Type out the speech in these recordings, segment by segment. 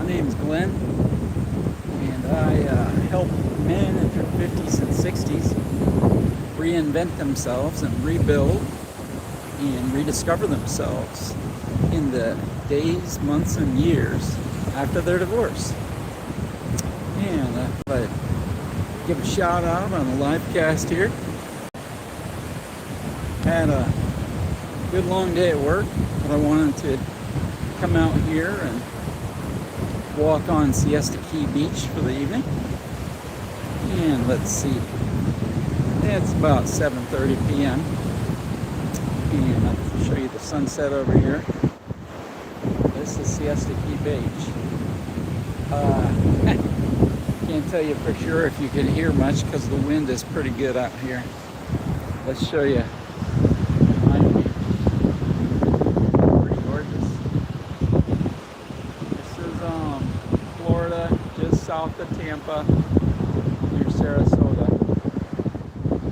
name's Glenn, and I help men in their 50s and 60s reinvent themselves and rebuild and rediscover themselves in the days, months, and years after their divorce. And I'd give a shout out on the live cast here. Had a good long day at work, but I wanted to come out here and walk on Siesta Key Beach for the evening. And let's see, it's about 7:30 p.m. and I'll show you the sunset over here. This is Siesta Key Beach. Can't tell you for sure if you can hear much because the wind is pretty good out here. Let's show you. Pretty gorgeous. This is Florida, just south of Tampa, near Sarasota.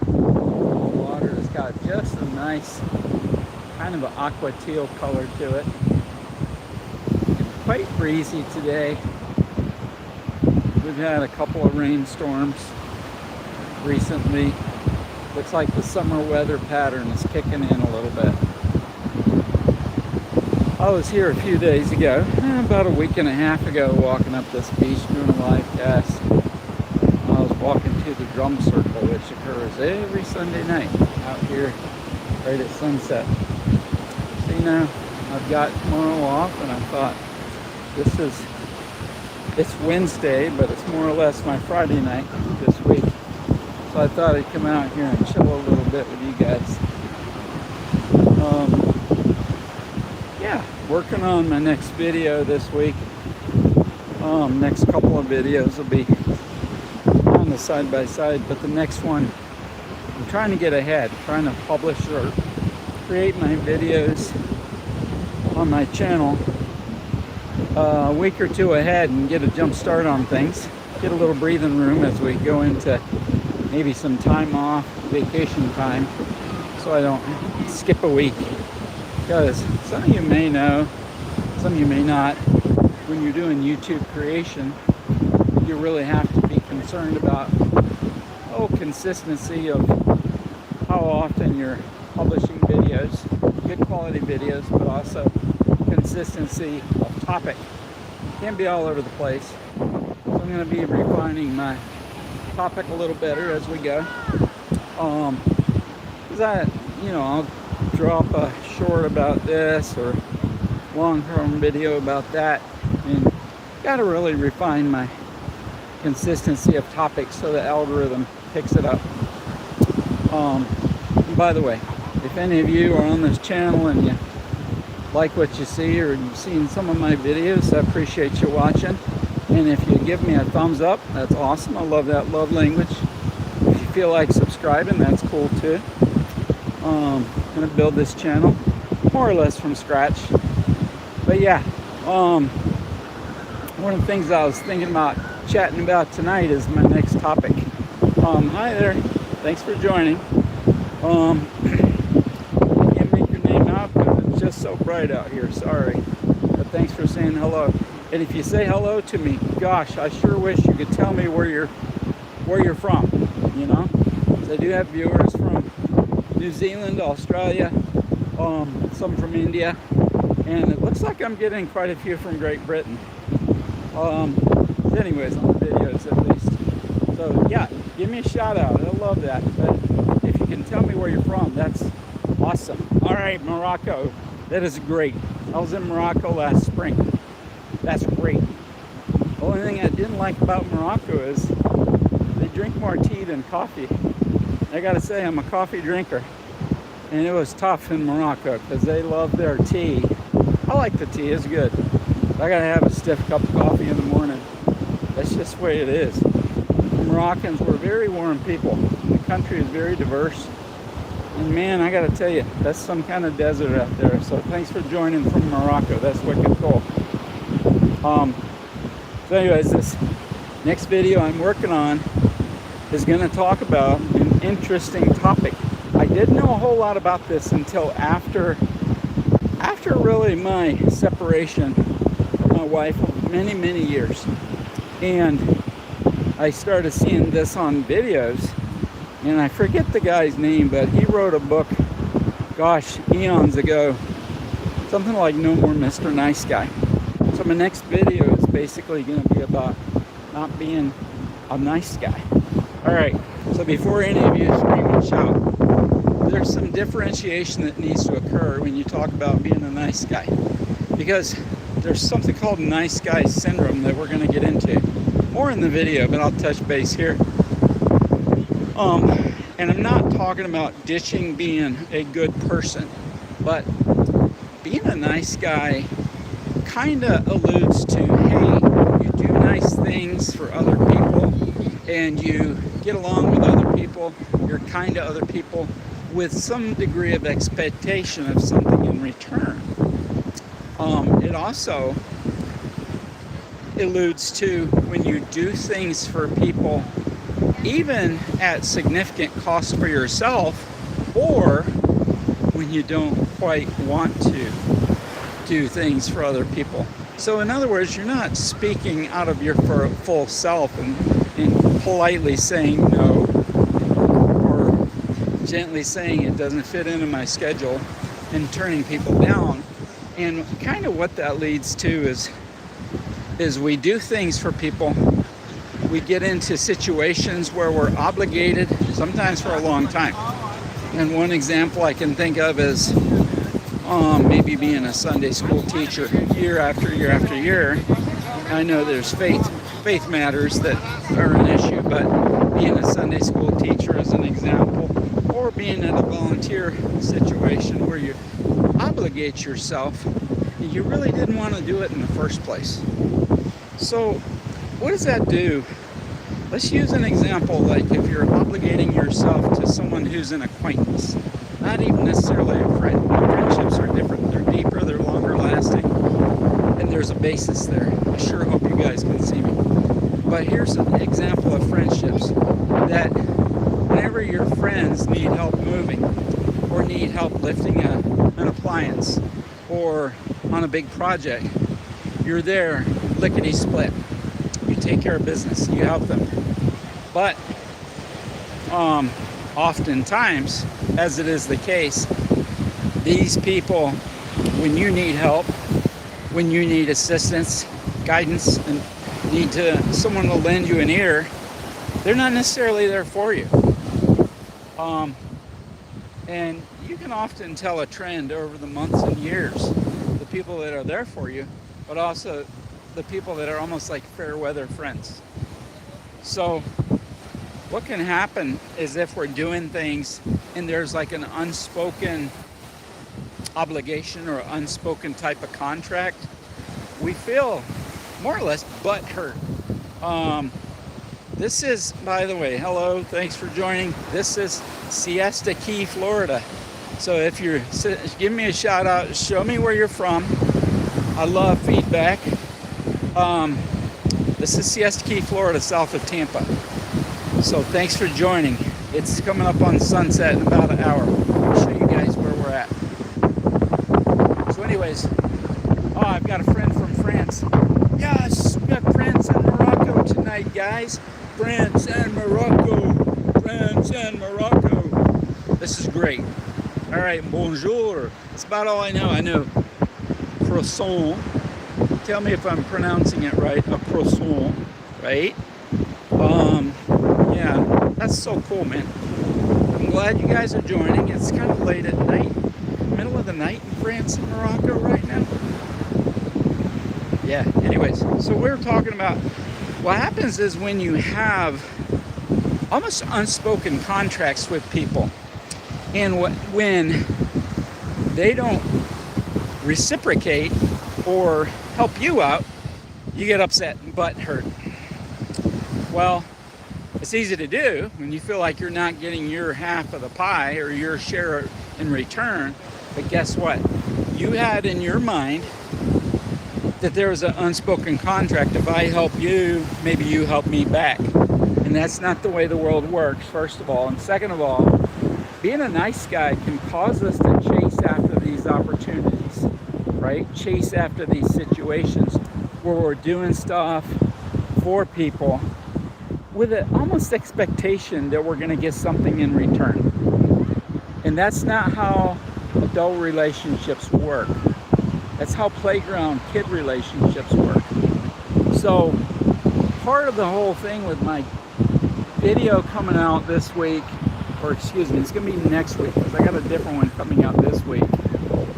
The water has got just a nice kind of an aqua teal color to it. Quite breezy today. We've had a couple of rainstorms recently. Looks like the summer weather pattern is kicking in a little bit. I was here a few days ago, about a week and a half ago, walking up this beach doing a live cast. I was walking to the drum circle, which occurs every Sunday night out here right at sunset. So, you know, I've got tomorrow off, and I thought, it's Wednesday, but it's more or less my Friday night this week. So I thought I'd come out here and chill a little bit with you guys. Yeah, working on my next video this week. Next couple of videos will be on the side by side, but the next one, I'm trying to get ahead, trying to publish or create my videos on my channel a week or two ahead and get a jump start on things, get a little breathing room as we go into maybe some time off, vacation time, so I don't skip a week. Because some of you may know, some of you may not, when you're doing YouTube creation, you really have to be concerned about consistency of how often you're publishing videos, good quality videos, but also consistency of topic. Can't be all over the place. So I'm going to be refining my topic a little better as we go. Because I'll drop a short about this or long-form video about that, and got to really refine my consistency of topics so the algorithm picks it up. And by the way, if any of you are on this channel and you like what you see or you've seen some of my videos, I appreciate you watching. And if you give me a thumbs up, that's awesome. I love that love language. If you feel like subscribing, that's cool too. I'm going to build this channel more or less from scratch. But yeah, one of the things I was thinking about chatting about tonight is my next topic. Hi there. Thanks for joining. It's just so bright out here, sorry, but thanks for saying hello. And if you say hello to me, gosh, I sure wish you could tell me where you're from, you know. So I do have viewers from New Zealand, Australia, some from India, and it looks like I'm getting quite a few from Great Britain. Anyways, on the videos at least. So yeah, give me a shout out, I love that. But if you can tell me where you're from, that's awesome. All right, Morocco. That is great. I was in Morocco last spring. That's great. The only thing I didn't like about Morocco is they drink more tea than coffee. I gotta say, I'm a coffee drinker. And it was tough in Morocco because they love their tea. I like the tea, it's good. I gotta have a stiff cup of coffee in the morning. That's just the way it is. The Moroccans were very warm people. The country is very diverse. And man, I gotta tell you, that's some kind of desert out there. So thanks for joining from Morocco. That's wicked cool. So anyways, this next video I'm working on is gonna talk about an interesting topic. I didn't know a whole lot about this until after really my separation from my wife of many, many years. And I started seeing this on videos, and I forget the guy's name, but he wrote a book, gosh, eons ago, something like No More Mr. Nice Guy. So my next video is basically going to be about not being a nice guy. All right, so before any of you scream and shout, there's some differentiation that needs to occur when you talk about being a nice guy, because there's something called nice guy syndrome that we're going to get into more in the video, but I'll touch base here. And I'm not talking about ditching being a good person, but being a nice guy kind of alludes to, hey, you do nice things for other people and you get along with other people, you're kind to other people with some degree of expectation of something in return. It also alludes to when you do things for people, even at significant cost for yourself, or when you don't quite want to do things for other people. So in other words, you're not speaking out of your full self and politely saying no, or gently saying it doesn't fit into my schedule and turning people down. And kind of what that leads to is we do things for people. We get into situations where we're obligated, sometimes for a long time. And one example I can think of is maybe being a Sunday school teacher year after year after year. I know there's faith matters that are an issue, but being a Sunday school teacher is an example, or being in a volunteer situation where you obligate yourself and you really didn't want to do it in the first place. So what does that do? Let's use an example, like if you're obligating yourself to someone who's an acquaintance, not even necessarily a friend. Friendships are different. They're deeper, they're longer lasting, and there's a basis there. I sure hope you guys can see me. But here's an example of friendships that whenever your friends need help moving, or need help lifting an appliance, or on a big project, you're there lickety-split. You take care of business, you help them. But oftentimes, as it is the case, these people, when you need help, when you need assistance, guidance, and need someone to lend you an ear, they're not necessarily there for you. And you can often tell a trend over the months and years, the people that are there for you, but also the people that are almost like fair weather friends. So what can happen is if we're doing things and there's like an unspoken obligation or unspoken type of contract, we feel more or less butthurt. This is, by the way, hello, thanks for joining. This is Siesta Key, Florida. So if you're, give me a shout out, show me where you're from. I love feedback. This is Siesta Key, Florida, south of Tampa. So thanks for joining. It's coming up on sunset in about an hour. I'll show you guys where we're at. So anyways, I've got a friend from France. Yes, we got France and Morocco tonight, guys. France and Morocco. France and Morocco. This is great. All right, bonjour. That's about all I know. I know croissant. Tell me if I'm pronouncing it right. A croissant, right? Yeah, that's so cool, man. I'm glad you guys are joining. It's kind of late at night, middle of the night in France and Morocco right now. Yeah, anyways, so we're talking about what happens is when you have almost unspoken contracts with people, and when they don't reciprocate or help you out, you get upset and butt hurt. Well, it's easy to do when you feel like you're not getting your half of the pie or your share in return. But guess what? You had in your mind that there was an unspoken contract. If I help you, maybe you help me back. And that's not the way the world works, first of all. And second of all, being a nice guy can cause us to chase after these opportunities, right? Chase after these situations where we're doing stuff for people with an almost expectation that we're going to get something in return. And that's not how adult relationships work. That's how playground kid relationships work. So part of the whole thing with my video coming out this week, or excuse me, it's going to be next week because I got a different one coming out this week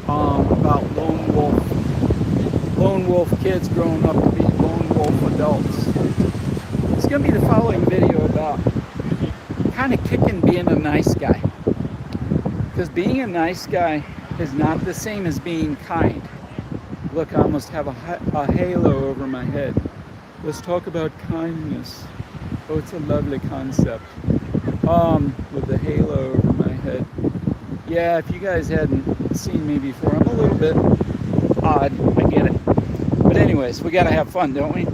about lone wolf kids growing up to be lone wolf adults. It's going to be the following video about kind of kicking being a nice guy. Because being a nice guy is not the same as being kind. Look, I almost have a halo over my head. Let's talk about kindness. Oh, it's a lovely concept. With the halo over my head. Yeah, if you guys hadn't seen me before, I'm a little bit odd. I get it. But anyways, we got to have fun, don't we?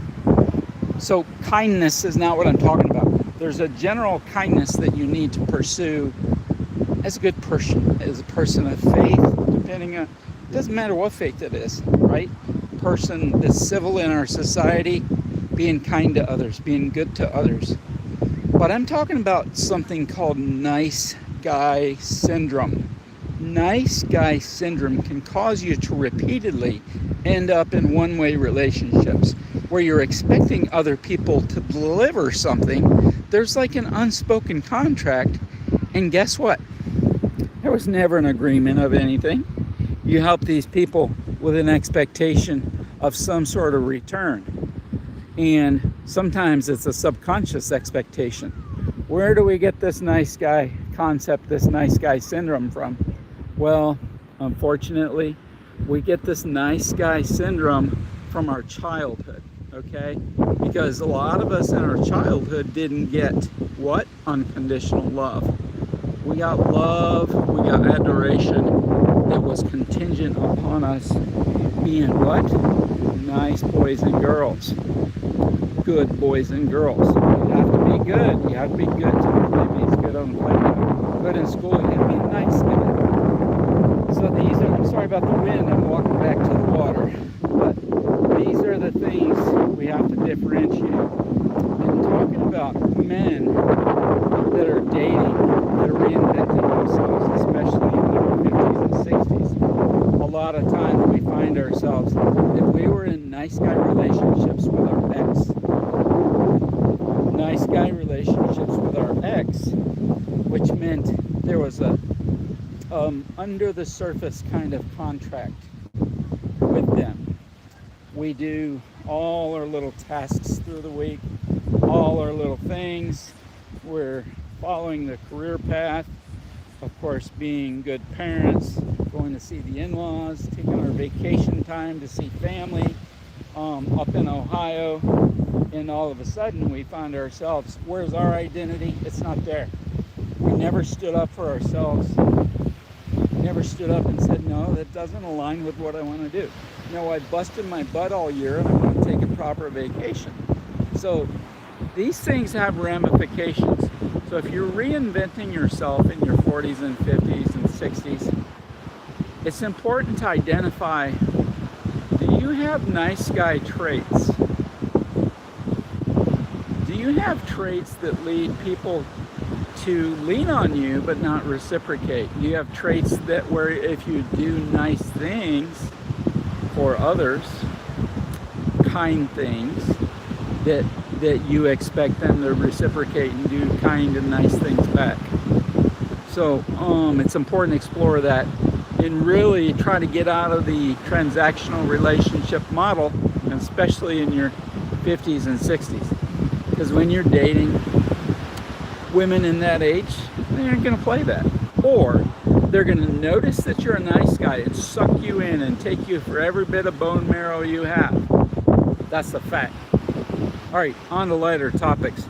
So kindness is not what I'm talking about. There's a general kindness that you need to pursue as a good person, as a person of faith, depending on, it doesn't matter what faith it is, right? Person that's civil in our society, being kind to others, being good to others. But I'm talking about something called nice guy syndrome. Nice guy syndrome can cause you to repeatedly end up in one-way relationships where you're expecting other people to deliver something. There's like an unspoken contract, and guess what? There was never an agreement of anything. You help these people with an expectation of some sort of return. And sometimes it's a subconscious expectation. Where do we get this nice guy concept, this nice guy syndrome from? Well, unfortunately, we get this nice guy syndrome from our childhood, okay? Because a lot of us in our childhood didn't get what? Unconditional love. We got love, we got adoration that was contingent upon us being what? Nice boys and girls. Good boys and girls. You have to be good. You have to be good to the playmates, good on the playground. Good in school, you have to be a nice guy. So these are, I'm sorry about the wind, I'm walking back to the water. But these are the things we have to differentiate. And talking about men that are dating, that are reinventing themselves, especially in their 50s and 60s, a lot of times we find ourselves, if we were in nice guy relationships with our ex, nice guy relationships with our ex, which meant there was a under the surface kind of contract with them. We do all our little tasks through the week, all our little things. We're following the career path, of course, being good parents, going to see the in-laws, taking our vacation time to see family up in Ohio, and all of a sudden we find ourselves, where's our identity? It's not there. We never stood up for ourselves, never stood up and said, no, that doesn't align with what I want to do. No, I busted my butt all year and I want to take a proper vacation. So these things have ramifications. So if you're reinventing yourself in your 40s and 50s and 60s, it's important to identify, do you have nice guy traits? Do you have traits that lead people to lean on you but not reciprocate? Do you have traits that where if you do nice things for others, kind things, that you expect them to reciprocate and do kind and nice things back? So it's important to explore that and really try to get out of the transactional relationship model, and especially in your 50s and 60s. Because when you're dating women in that age, they aren't going to play that. Or they're going to notice that you're a nice guy and suck you in and take you for every bit of bone marrow you have. That's a fact. All right, on to lighter topics.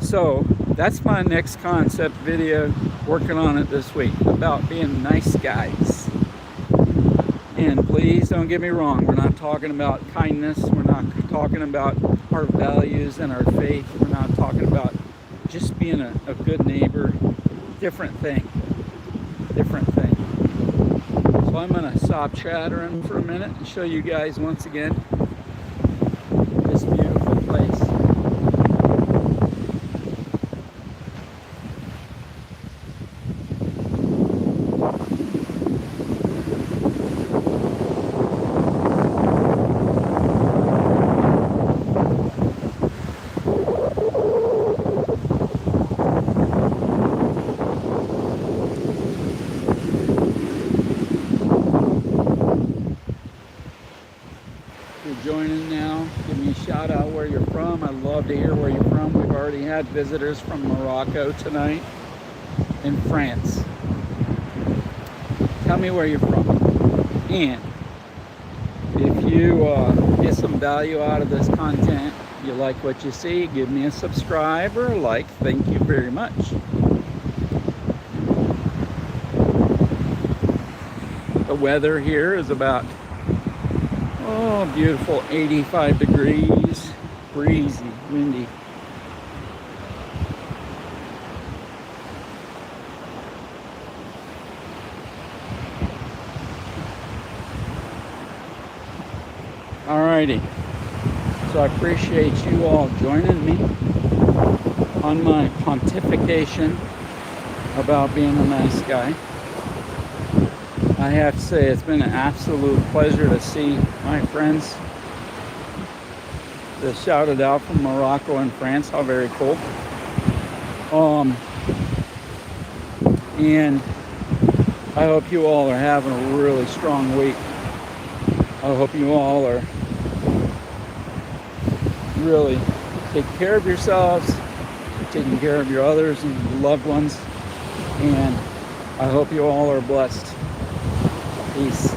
So that's my next concept video, working on it this week, about being nice guys. And please don't get me wrong, we're not talking about kindness, we're not talking about our values and our faith, we're not talking about just being a good neighbor. Different thing. So I'm going to stop chattering for a minute and show you guys once again now. Give me a shout out where you're from. I'd love to hear where you're from. We've already had visitors from Morocco tonight and France. Tell me where you're from. And if you get some value out of this content, you like what you see, give me a subscribe or a like. Thank you very much. The weather here is about, oh, beautiful 85 degrees, breezy, windy. Alrighty, so I appreciate you all joining me on my pontification about being a nice guy. I have to say it's been an absolute pleasure to see my friends that shouted out from Morocco and France. How very cool. And I hope you all are having a really strong week. I hope you all are really taking care of yourselves, taking care of your others and your loved ones, and I hope you all are blessed. Peace.